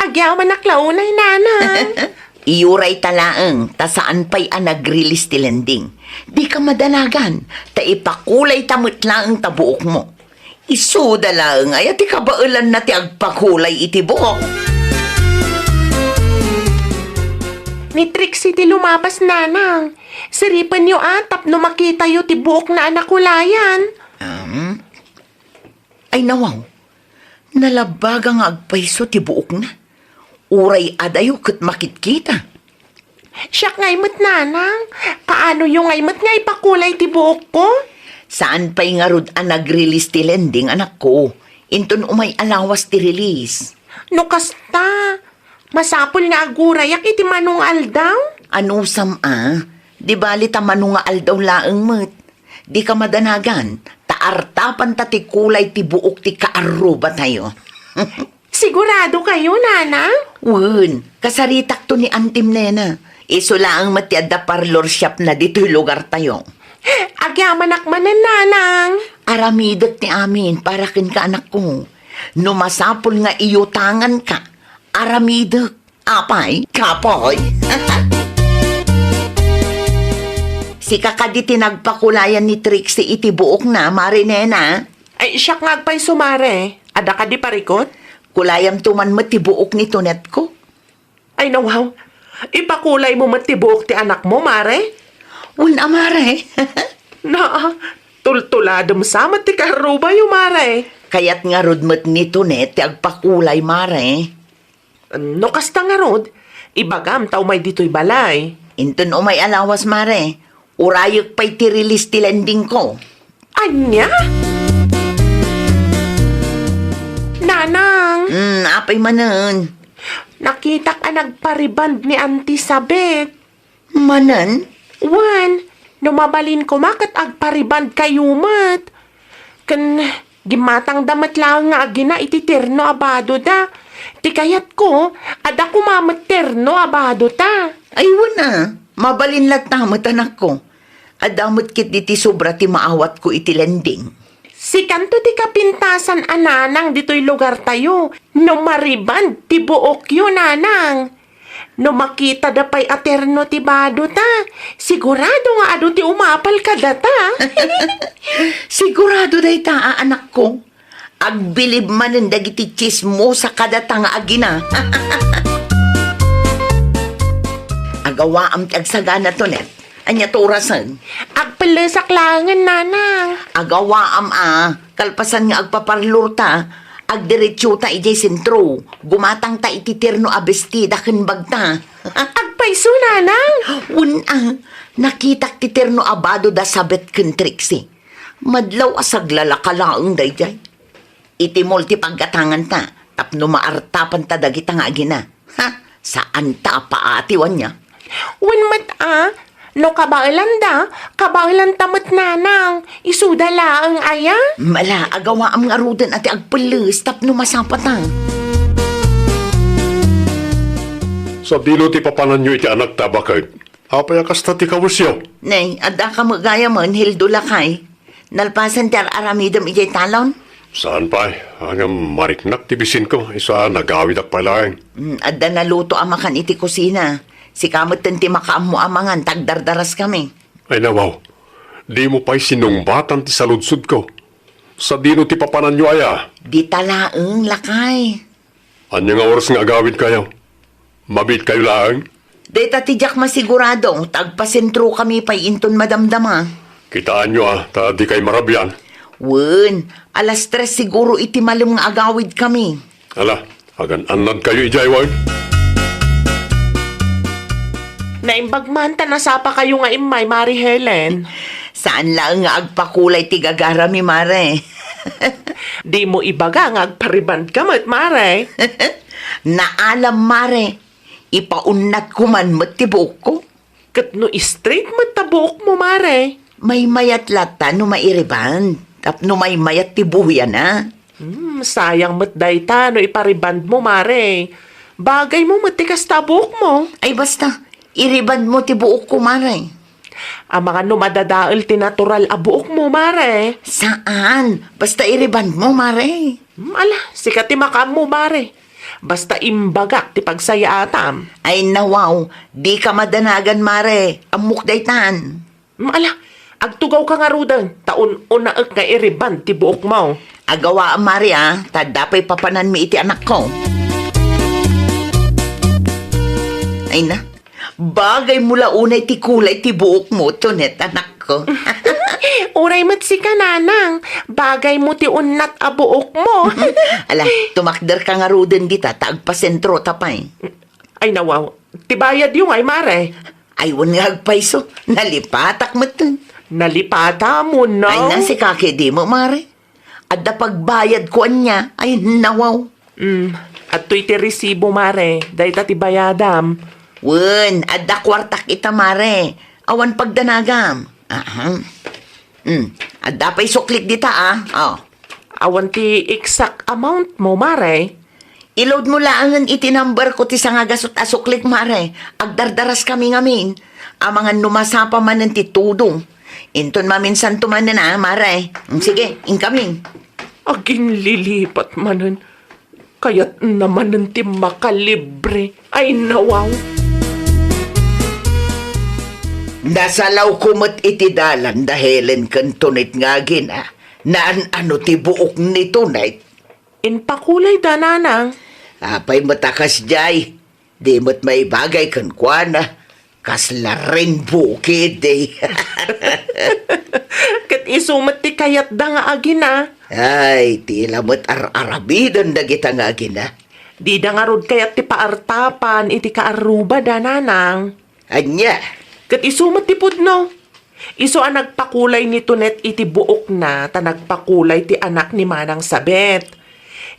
Agyaman naklaunay nanang. Iyuray talaang, ta saan pa'y nag-release ti landing. Di ka madalagan, ta ipakulay tamot lang ta buok mo. Isuda lang, ay ti kabailan na ti agpakulay iti buok. Ni Trixie ti lumabas nanang. Siripan niyo atap no makita yo ti buok na anakulayan. Ay nawaw, nalabaga nga agpaiso ti buok na. Uray adayo kat makitkita. Siya ngaymot nanang. Kaano yung ngaymot nga ipakulay ti buok ko? Saan pa'y nga rod nag-release ti landing, anak ko? Inton umay alawas ti release. No kasta. Masapol nga agurayak iti manong aldaw. Ano Di bali ta manunga aldaw laeng met. Di ka madanagan, taartapan ta ti kulay ti buok ti kaaruba tayo. Sigurado kayo, nanang? Wen, kasaritak to ni Antim Nena. Iso laang matiada parlor shop na dito'y lugar tayo. Agyaman akmanan, nanang. Aramidot ni amin para kin ka anak ko. Numasapol nga iyutangan ka. Aramidot. Apay, kapoy. Si kakaditi nagpakulayan ni Trixie iti buok na, Marinena. Ay, siya nga agpay sumare. Ada ka di parikot? Kulayam tuman matibuok ni tunet ko. Ay, nawaw. Ipakulay mo matibuok ti anak mo, mare? Un amare. Na, tultuladom sa ti karuba yung mare. Kaya't nga rudmet ni tunet ti agpakulay, mare. No kasta nga rod, ibagam tao may dito'y balay. Inton umay alawas, mare. Urayok pa'y ti release ti landing ko. Anya? Nanang, Apay manan. nakita ka nagpariband ni Auntie Sabet. Manan? Wan, numabalin ko makat agpariband kayo mat. Kan gimatang damat lang nga agina iti terno abado da. Ti kayat ko, ada kumamat terno abado ta. Ay, wana. Mabalin latamat anak ko. Adamot kit diti sobra ti maawat ko iti landing. Si kanto ti kapintasan ananang dito'y lugar tayo. No mariband ti buok yun, nanang. No makita da pa'y aterno ti bado ta. Sigurado nga ado ti umapal ka data. Sigurado day ta, anak ko. Agbilib manen dagiti chismo sa kadatang agina. Agawa am ti agsagana to net. Anya to orasan. Agpalasak langan, nanang. Agawa am kalpasan nga agpaparlor ta. Agdiretsyo ta ijay sentro. Gumatang ta ititirno abestida ken bagta. Agpaiso, nanang. Nakitak titirno abado da sabet ken Trixie. Madlaw asaglalakalaang dayjay. Itimol ti paggatangan ta. Tapno maartapan ta dagita nga agina. Saan ta paatiwan niya? Wan mat No kabailan da, kabailan tamot nanang. Isudala ang aya. Mala, agawa ang nga rudan ati agpulis, tapno masapatang. Sa dilo ti papanan nyo iti anak ta bakit? Apay kasta ti kawusyo. Nay, adda ka magaya man, hildo lakay. Nalpasan ti aramidam ijay talon. Saan pa? Hanggang mariknak ti bisin ko. Isa nagawid ak palaeng. Adda naluto amakan iti kusina. Si kamot ti makaam mo amangan, tagdardaras kami. Ay nawaw, di mo pa'y sinumbatan ti saludsud ko. Sa dino ti papanan nyo aya. Di talaeng lakay. Anya nga oras nga agawid kayo? Mabit kayo laang? Deta ti jak masigurado, tagpasentro kami pa'y inton madamdama. Kitaan nyo ta di kay marabyan. Wen, alas 3 siguro iti malum nga agawid kami. Ala, agan anad kayo ijaywag. Naimbagman ta nasapa kayo nga imay, Mari Helen. Saan lang nga agpakulay ti gagarami, mare? Di mo ibaga nga agpariband kamot, Mare. Naalam, mare. Ipaunat ko man matibok ko. Kat no straight mo tabok mo, Mare. May mayat lata no mairiban. Tapno may mayat tibuyan na. Sayang mat dayta no ipariband mo, Mare. Bagay mo matikas tabok mo. Ay basta, iriban mo ti buok ko, mare. Ang mga numadadaal tinatural a buok mo, Mare. Saan? Basta iriban mo, mare. Ala, sikat ti makam mo, Mare. Basta imbagak ti pagsayatam. Ay nawaw, di ka madanagan, mare. Amok daytan. Ala, agtugaw ka nga rudan. Taon unaak nga iriban ti buok mo. Agawa, mare, tadapay papanan mi iti anak ko. Ay na, bagay mula unay ti kulay ti buok mo, tunet, anak ko. Uray mat si kananang. Bagay mo ti unat a buok mo. Ala, tumakder ka nga rudan dita, taagpasentro tapay. Ay nawaw, tibayad yung ay, Mare. Aywan nga agpaiso, nalipatak mo tun. Nalipata mo, no? Ay na, si kake di mo, mare. At da pagbayad ko niya, ay nawaw. At to'y ti resibo, Mare. Dahil ti bayadam. Wen, at da kwartak ita, mare. Awan pagdanagam. Aha. At da pa'y suklik dita, Oh. Awan ti exact amount mo, Mare. Iload mo laangan itinumber ko ti nga gasot asuklik, mare. Agdardaras kami ngamin. Amangan numasapa man ng titudong. Inton maminsan tumanan mare. Sige, incoming. Aging lilipat manan. Kaya't naman ng ti makalibre. Ay nawaw. Nasalaw kumot iti dalan dahilen kantunit nga gina. Naan ano ti buok ni tunay. Inpakulay da, nanang. Apay matakas jay. Di mo't may bagay kan kuana. Kasla rin bukid eh. Kat isumat ti kayat da nga agina. Ay, tila mo't arabidan da kita nga gina. Di da nga rod kayat ti paartapan iti kaaruba da, nanang. Anya, Kat isumat ti pudno. Iso ang nagpakulay ni Tunet iti buok na ta nagpakulay ti anak ni Manang Sabet.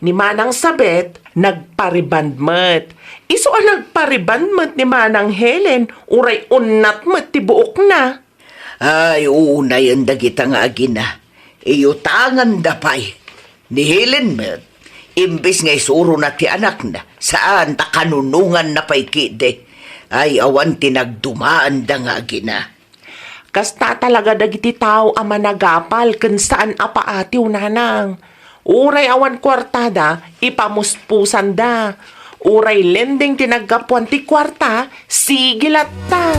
Ni Manang Sabet, nagparibandmet. Iso ang nagparibandmet ni Manang Helen, uray unatmet ti buok na. ay unay ang dagita nga agina. Iyutangan dapay. Ni Helen met, imbis nga isuro na ti anak na, saan ta kanunungan na pay kide. Ay awan tinagdumaan da nga agina. Kasta talaga dagiti tao ang managapal kung saan apaatiw, nanang. Uray awan kwartada, ipamuspusan da. Uray lending tinaggapuan ti kwarta, sigilat ta.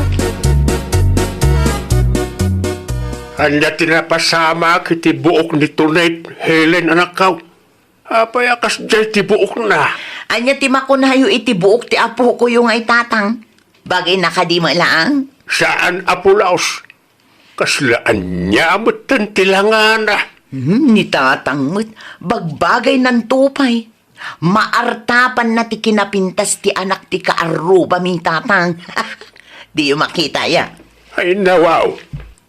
Anya tinapasama kiti buok ni Tunet, Helen anak kaw. Apay akas jay ti buok na. Anya ti makunayo iti buok ti apo ko yung ay tatang. Bagay nakadima lang. Saan apulaos? Kaslaan niya amatan tilangan na. Ni tatang mo't bagbagay ng tupay. Maartapan na ti kinapintas ti anak ti kaaruba mi tatang. Di yung makita ya. Ay nawaw,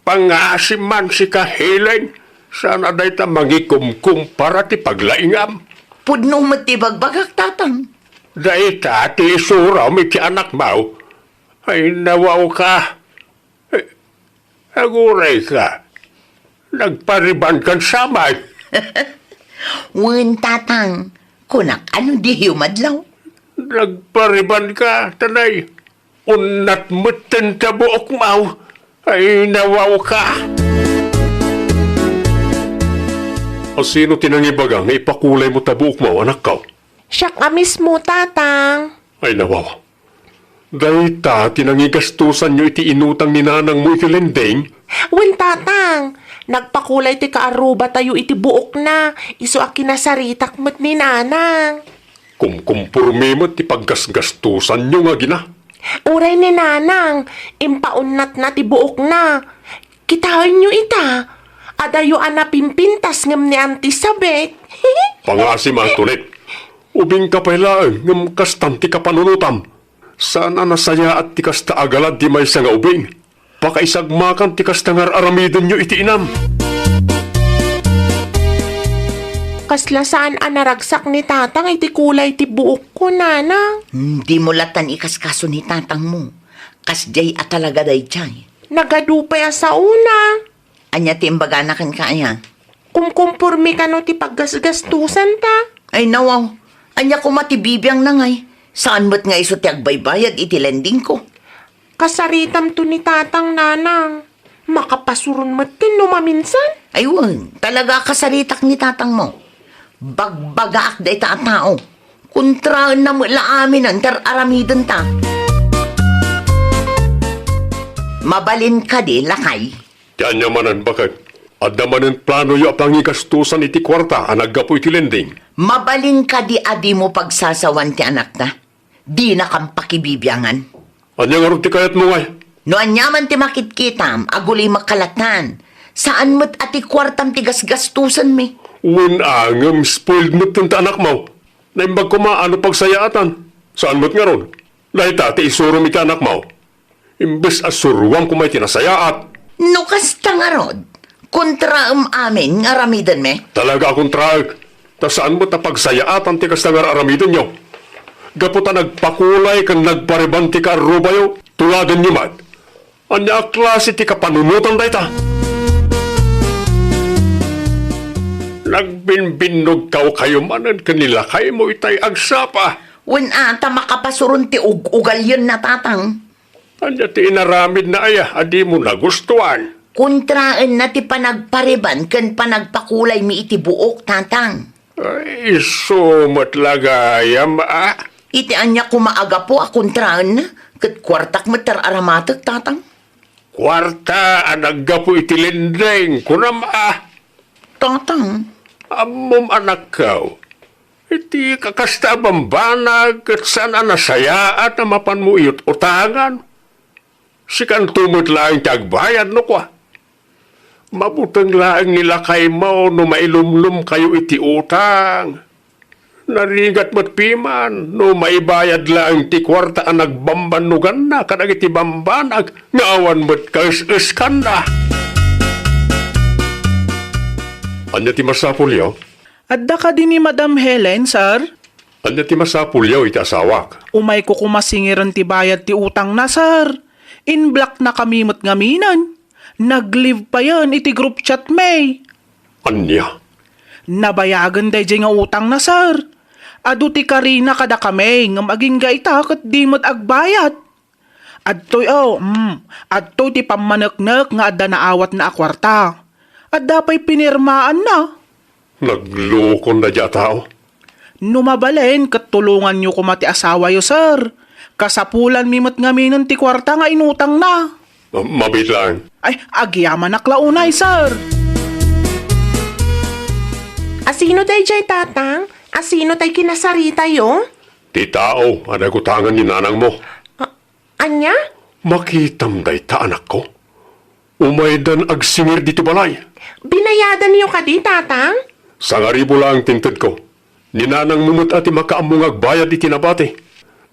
pangasim man si ka Helen. Sana day ta mangikumkum para ti paglaingam. Pudno mo't ti bagbagak tatang. Day ta ti isura mi ti anak mau. Ay nawaw ka. Aguray ka. Nagpariban kan samay. Wen tatang, kunak ano di humadlaw? Nagpariban ka, tanay. Unat mutin sa buok mau. Ay nawaw ka. O sino tinangibaga nga ipakulay mo tabuok mo, anak ka? Siya ka mismo, tatang. Ay nawaw. Dahil ta, tinangigastusan nyo iti inutang ni nanang mo iti lending. Wen tatang, nagpakulay ti kaaruba tayo iti buok na. Iso a kinasaritak mo't ni nanang. Kumkumpurme mo ti paggasgastusan nyo nga gina. Uray ni nanang, impaunat na ti buok na. Kitaan nyo ita. Adayo ana pimpintas ngam ni Auntie Sabet. Pangasim ang tulit. Ubing ka pala ngam kastan ti kapanunutam. Sana nasaya at ti kasta agalad di may nga ubing. Pakaisagmakan ti kasta ngar aramidon nyo iti inam. Kasla saan anaragsak ni tatang iti kulay ti buok ko, nanang. Hindi mo latan ikaskaso ni tatang mo. Kasjay at talaga day chay. Nagadupay a sa una. Anya timbaga kan kaya. Kumkumpurmi ka no ti paggasgastusan ta. Ay nawaw, anya ko matibibiyang na ngay. Saan mo't nga iso ti agbaybayad iti lending ko? Kasaritam to ni tatang, nanang. Makapasurun mo't maminsan. Ayun, talaga kasaritak ni tatang mo. Bagbagaak day ta tao. Kontraan na mula amin ang aramidon ta. Mabalin ka di, lakay. Yan yamanan bakit? At naman plano yo pangigastusan iti kwarta ang naggapo iti lending. Mabalin ka di adi mo pagsasawan ti anak ta. Di na kang pakibibiyangan. Anya nga ron ti kayat mo ngay? No anyaman ti makitkitam, aguli makalatan. Saan mo't ati kwartam ti gasgastusan mi? Un angam spoiled mo tinta anak mo. Naimbag ko maano pagsayaatan. Saan mo't nga ron? Lahita ti isuro mi ti anak mo. Imbes asuruang kumay tinasayaat. No kasta nga rod. Kontra amin nga ramidan me. Talaga akong traag. Ta saan mo tapagsayaatan ti kasta nga aramidon nyo? Gaputa nagpakulay kang nagpariban ti kaarubayo, tuladan nyo man. Anya klase ti kapanunutan da ita? Nagbinbinog kayo manan kanila kayo mo itay agsapa. Wen ata makapasurun ti ugal yun na tatang. Anya ti inaramid na aya, adi mo nagustuhan. Kontraan na ti panagpariban ken panagpakulay mi iti buok tatang. Ay, sumot lagayam Iti anya kumaaga po a kontraan na. Kat kwartak mo aramatek tatang. Kwarta anagga po iti lendeng, kunam Tatang. Amom anak kaw. Iti kakasta bambanag kat sana nasaya at mapan mo iyot utangan. Sikan tumot lang tagbayad no kwa. Mabutang lang nila kay mo no mailumlum kayo iti utang. Narigat mo't piman no maibayad lang ti kwarta ang nagbambanugan na kanag iti bambanag naawan mo't kais-iskan na. Anya ti masapul yaw? Adda ka din ni Madam Helen, sir? Anya ti masapul yaw iti asawak? Umay ko kumasingiran ti bayad ti utang na, sir. In black na kami mo't ngaminan. Nag-live pa yan iti group chat may. Anya? Nabayagan day nga utang na, sir. Adu ti Karina kada kami nga maging gaita kat di mo't agbayad. Adtoy adtoy ti pamanaknak nga adda naawat na akwarta. Adda pa'y pinirmaan na. Naglukon na dya tao? Numabalen kat tulungan nyo kumati asawa yo, sir. Kasapulan mimot ngaminan ti kwarta nga inutang na. Mabit lang. Ay, agyaman naklaunay, sir. Asino tayo jay tatang? Asino tayo kinasarita yo? Ti tao, anagutangan ni nanang mo. Anya? Makitam day ta anak ko. Umaydan agsingir dito balay. Binayadan niyo ka di, tatang? Sangaribo lang tintad ko. Ninanang mumut ati makaamong agbayad iti nabati.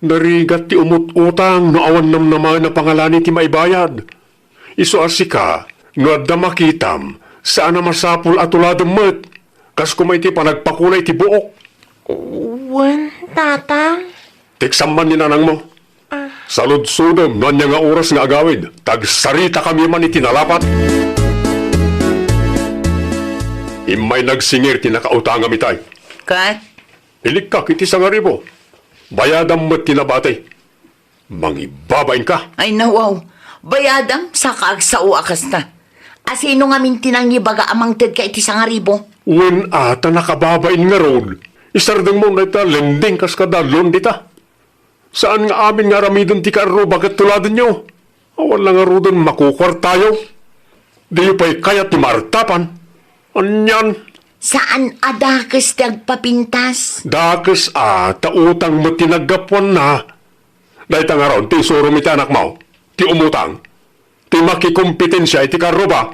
Narigat ti umut-utang no awan nam naman na pangalani ti maibayad. Iso asika, no adda makitam, saan na masapul atuladam met. Kas kumay ti panagpakulay ti buok. Wen, tatang? Tiksaman ni nanang mo. Salud-sudom no nga oras nga agawid, tagsarita kami man itinalapat. Imay nagsingir tinakautang amitay. Kat, Ilikak iti sangaribo. Bayadam mo't tinabatay. Mangibabain ka. ay nawaw. Bayadam sa kaagsao akas na. Asino nga min tinangibaga amang ted ka iti sangaribo? Wen ata nakababain nga road. Isardeng mo na ita lending kas kadalon dita. Saan nga amin nga ramidon ti karo bagat tuladan nyo? Awan lang nga rodon makukwar tayo. Di pa'y kaya ti martapan. Anyan. Saan adakas tagpapintas? Dakes tautang mo tinagapuan na. Dahil nga ron, ti surum iti anak mo. Ti umutang. Ti makikumpetensya iti karo ba?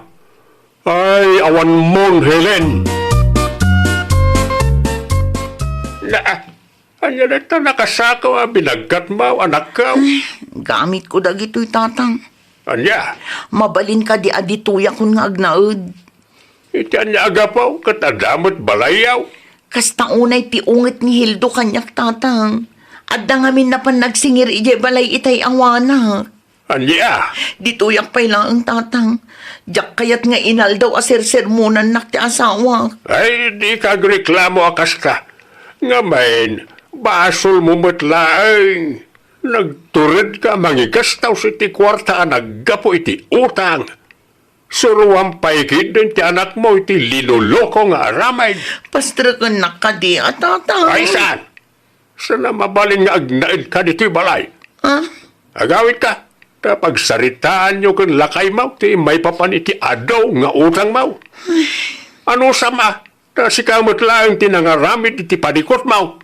Ay, awan mong Helen. Anya na ito nakasakaw binagkat mo, anak ka. Gamit ko dagito'y tatang. Anya, Mabalin ka di adituya kun nga agnaod. iti anya agapaw, katadamot balayaw. Kasta unay ti ungit ni Hildo kanyak tatang. Adda ngamin na pan nagsingir ije balay itay awana. Anya, Dituyak pa'y lang ang tatang. Diyak kayat nga inal daw aser-sermonan nak ti asawa. ay di kagreklamo akas ka. Nga main, basol mo matlaang. Nagturid ka, mangigastaw sa iti kwarta, naggapo iti utang. Suruang paikid din ti anak mo iti linuloko nga aramay. Pastrakan na ka di tatang. Ay saan? Saan na mabalin nga agnaid ka dito'y balay? Ha? Agawit ka. Kapag saritaan nyo kung lakay mo, ti may papan iti adaw nga utang mo. Ano sama? Ta si kamot lang tinangaramit iti padikot mo.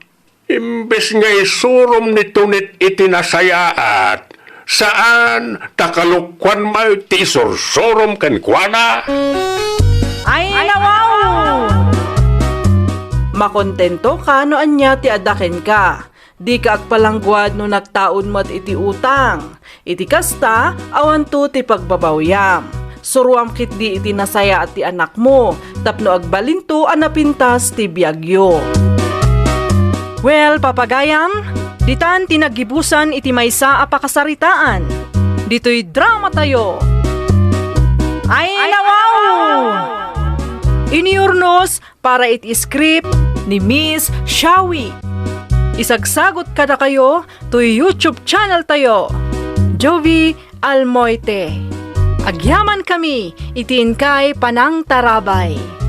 Imbes nga isurom nito nit itinasaya at saan takalukwan mo ti isursurom kan kuana? Ay nawaw! Makontento ka no anya ti adaken ka. Di ka agpalangguad no nagtaon mo at iti utang. Iti kasta, awan to ti pagbabawyam. Suruam kit di iti nasaya at ti anak mo. Tapno agbalinto anapintas ti biagyo. Well, papagayam, ditan tinagibusan iti maysa a pakasaritaan. Dito'y drama tayo. Ay nawaw! Iniurnos para iti script ni Miss Shawi. Isagsagot kada kayo to YouTube channel tayo. Jovi Almoite. Agyaman kami, itiin kay Panang Tarabay.